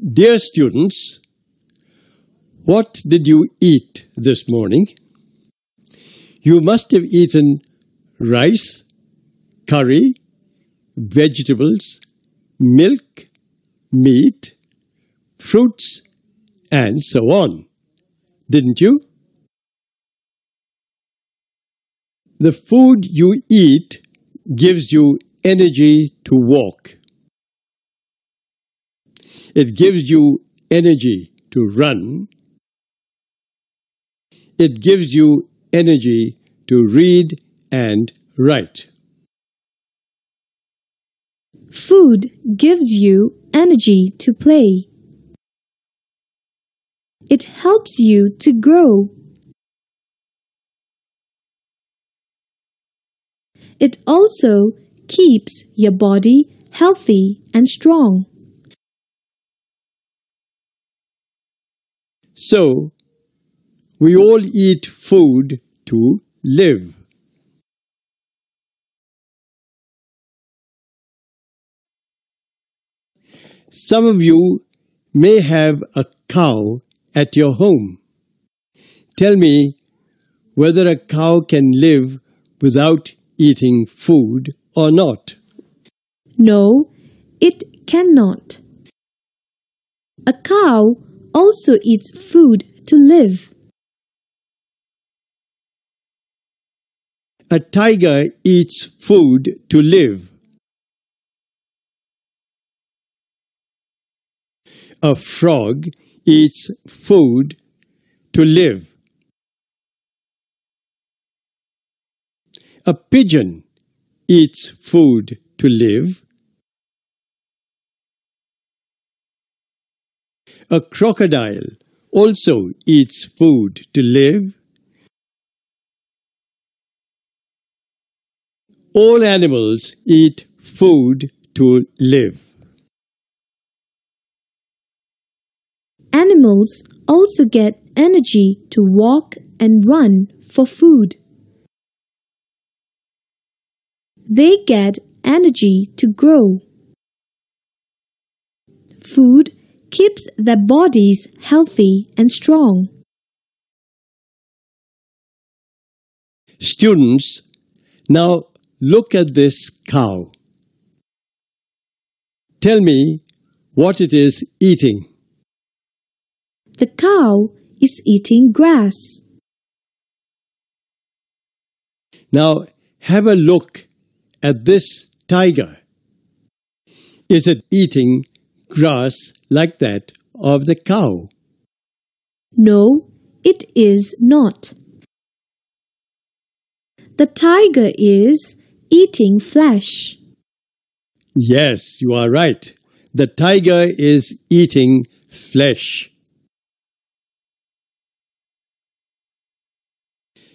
Dear students, what did you eat this morning? You must have eaten rice, curry, vegetables, milk, meat, fruits, and so on, didn't you? The food you eat gives you energy to walk. It gives you energy to run. It gives you energy to read and write. Food gives you energy to play. It helps you to grow. It also keeps your body healthy and strong. So, we all eat food to live. Some of you may have a cow at your home. Tell me whether a cow can live without eating food or not. No, it cannot. A cow also eats food to live. A tiger eats food to live. A frog eats food to live. A pigeon eats food to live. A crocodile also eats food to live. All animals eat food to live. Animals also get energy to walk and run for food. They get energy to grow. Food keeps their bodies healthy and strong. Students, now look at this cow. Tell me what it is eating. The cow is eating grass. Now have a look at this tiger. Is it eating grass like that of the cow? No, it is not. The tiger is eating flesh. Yes, you are right. The tiger is eating flesh.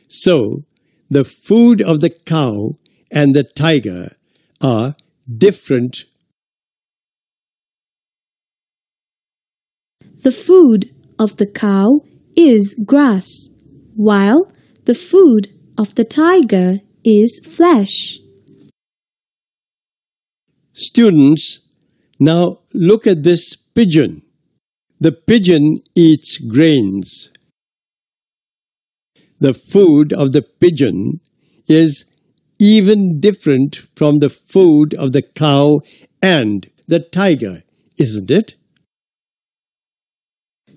So, the food of the cow and the tiger are different. The food of the cow is grass, while the food of the tiger is flesh. Students, now look at this pigeon. The pigeon eats grains. The food of the pigeon is even different from the food of the cow and the tiger, isn't it?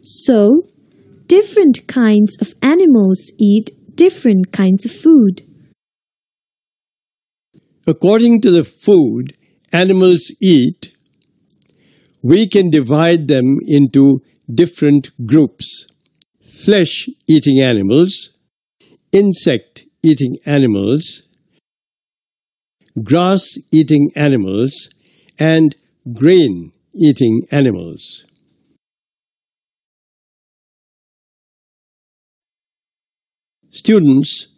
So, different kinds of animals eat different kinds of food. According to the food animals eat, we can divide them into different groups: flesh-eating animals, insect-eating animals, grass-eating animals, and grain-eating animals. Students,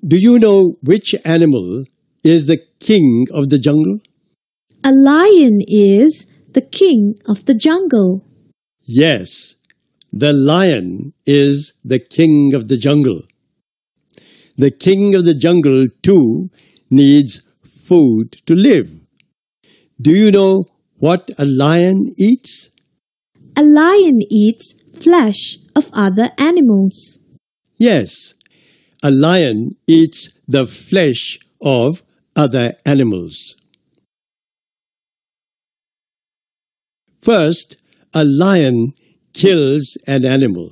do you know which animal is the king of the jungle? A lion is the king of the jungle. Yes, the lion is the king of the jungle. The king of the jungle, too, needs food to live. Do you know what a lion eats? a lion eats flesh of other animals. Yes, a lion eats the flesh of other animals. First, a lion kills an animal.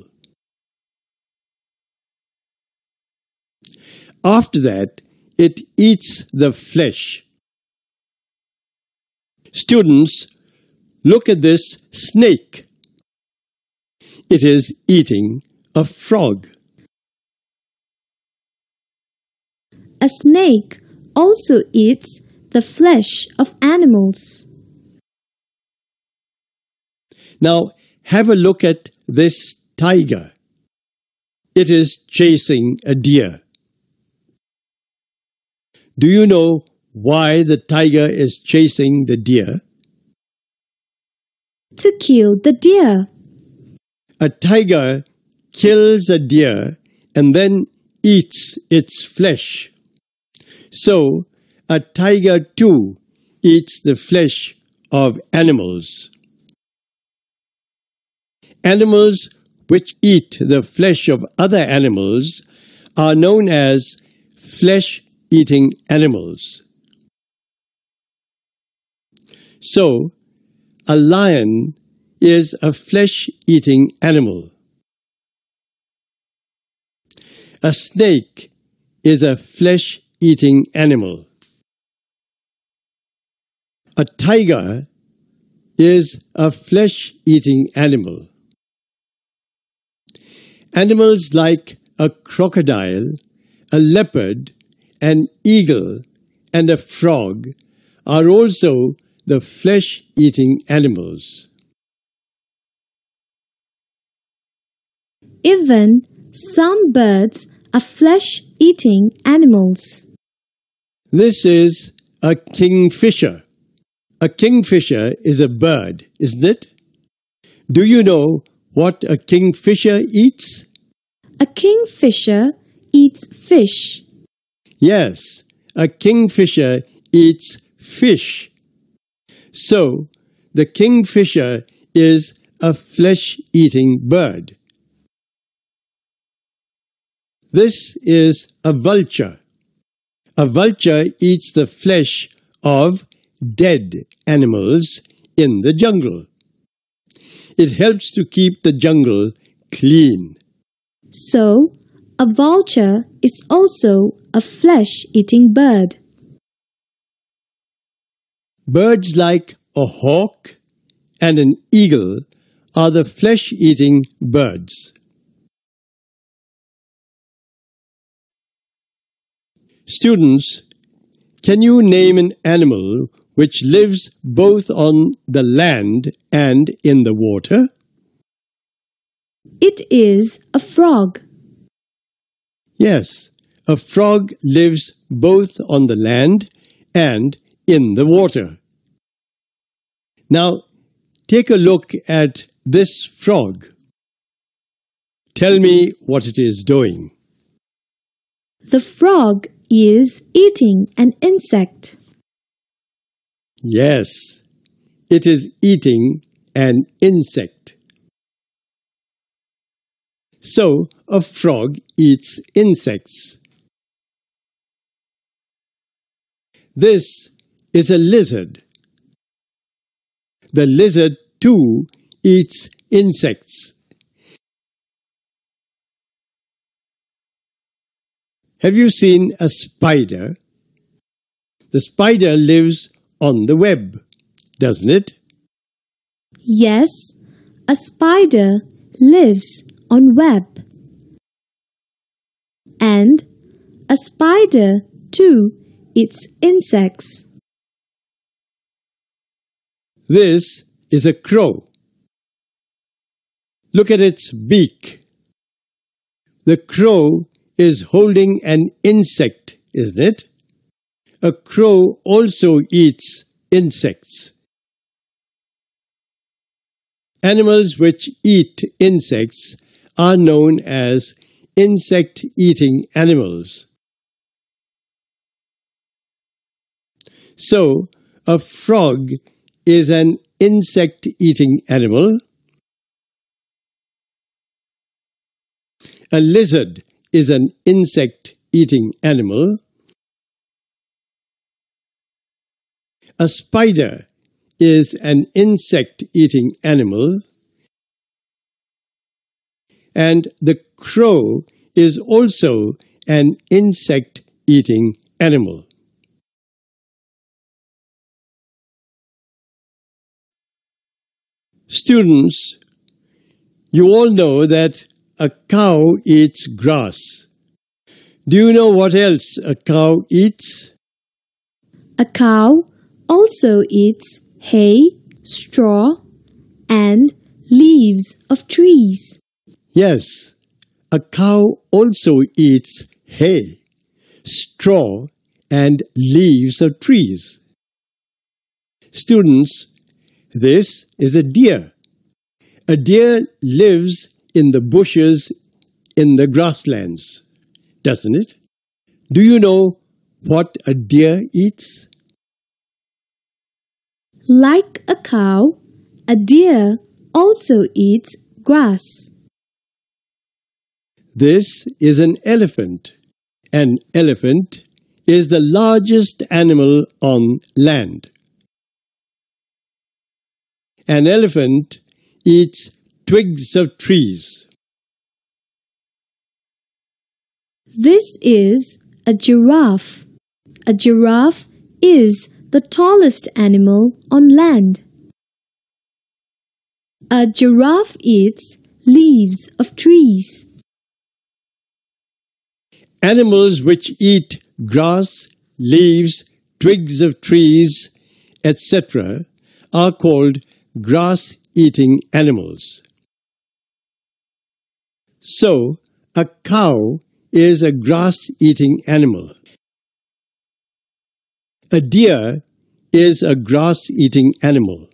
After that, it eats the flesh. Students, look at this snake. It is eating a frog. A snake also eats the flesh of animals. Now, have a look at this tiger. It is chasing a deer. Do you know why the tiger is chasing the deer? To kill the deer. A tiger kills a deer and then eats its flesh. So, a tiger too eats the flesh of animals. Animals which eat the flesh of other animals are known as FleshEating Animals. So, a lion is a flesh-eating animal. A snake is a flesh-eating animal. A tiger is a flesh-eating animal. Animals like a crocodile, a leopard, an eagle, and a frog are also the flesh-eating animals. Even some birds are flesh-eating animals. This is a kingfisher. A kingfisher is a bird, isn't it? Do you know what a kingfisher eats? A kingfisher eats fish. Yes, a kingfisher eats fish. So, the kingfisher is a flesh-eating bird. This is a vulture. A vulture eats the flesh of dead animals in the jungle. It helps to keep the jungle clean. So, a vulture is also a flesh-eating bird. Birds like a hawk and an eagle are the flesh-eating birds. Students, can you name an animal which lives both on the land and in the water? It is a frog. Yes, a frog lives both on the land and in the water. Now, take a look at this frog. Tell me what it is doing. The frog is eating an insect. Yes, it is eating an insect. So, a frog eats insects. This is a lizard. The lizard too eats insects. Have you seen a spider? The spider lives on the web, doesn't it? Yes, a spider lives on web. And a spider too eats insects. This is a crow. Look at its beak. The crow is holding an insect, isn't it? A crow also eats insects. Animals which eat insects are known as insect-eating animals. So, a frog is an insect-eating animal, A lizard is an insect-eating animal. A spider is an insect-eating animal. And the crow is also an insect-eating animal. Students, you all know that a cow eats grass. Do you know what else a cow eats? A cow also eats hay, straw, and leaves of trees. Yes, a cow also eats hay, straw, and leaves of trees. Students, this is a deer. A deer lives in the bushes in the grasslands, doesn't it? Do you know what a deer eats? Like a cow, a deer also eats grass. This is an elephant. An elephant is the largest animal on land. An elephant eats twigs of trees. This is a giraffe. A giraffe is the tallest animal on land. A giraffe eats leaves of trees. Animals which eat grass, leaves, twigs of trees, etc. are called grass-eating animals. So, a cow is a grass-eating animal. A deer is a grass-eating animal.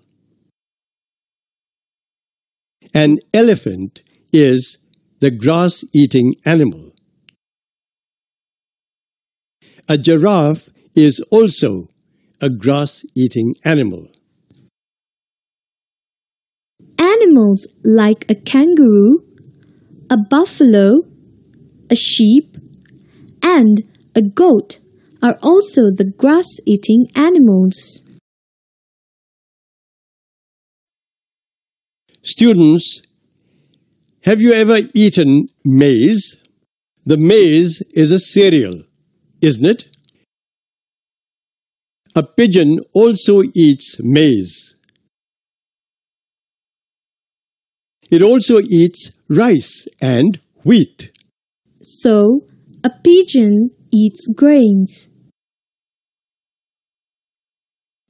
An elephant is the grass-eating animal. A giraffe is also a grass-eating animal. Animals like a kangaroo, a buffalo, a sheep, and a goat are also the grass-eating animals. Students, have you ever eaten maize? The maize is a cereal, isn't it? A pigeon also eats maize. It also eats rice and wheat. So, a pigeon eats grains.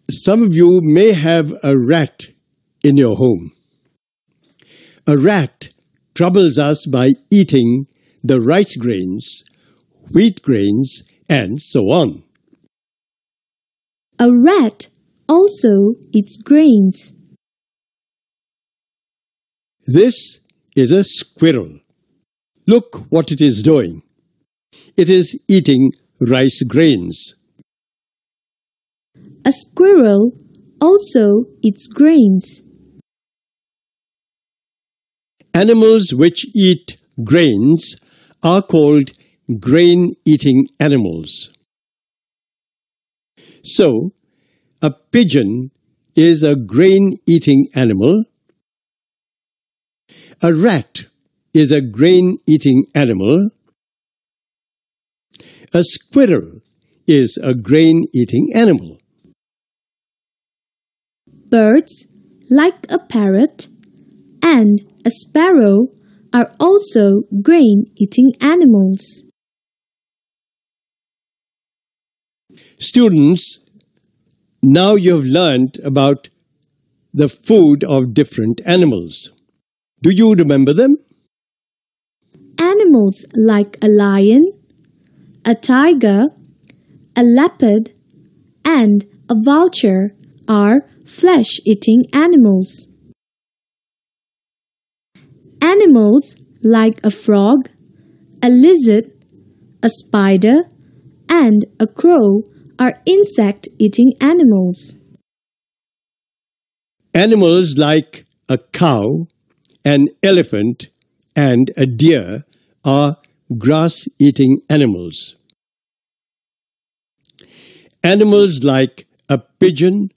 Some of you may have a rat in your home. A rat troubles us by eating the rice grains, wheat grains, and so on. A rat also eats grains. This is a squirrel. Look what it is doing. It is eating rice grains. A squirrel also eats grains. Animals which eat grains are called grain-eating animals. So, a pigeon is a grain-eating animal. A rat is a grain-eating animal. A squirrel is a grain-eating animal. Birds, like a parrot and a sparrow, are also grain-eating animals. Students, now you have learned about the food of different animals. Do you remember them? Animals like a lion, a tiger, a leopard, and a vulture are flesh-eating animals. Animals like a frog, a lizard, a spider, and a crow are insect-eating animals. Animals like a cow, an elephant, and a deer are grass-eating animals. Animals like a pigeon,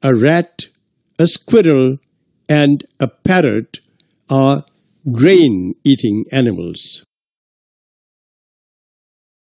a rat, a squirrel, and a parrot are grain-eating animals.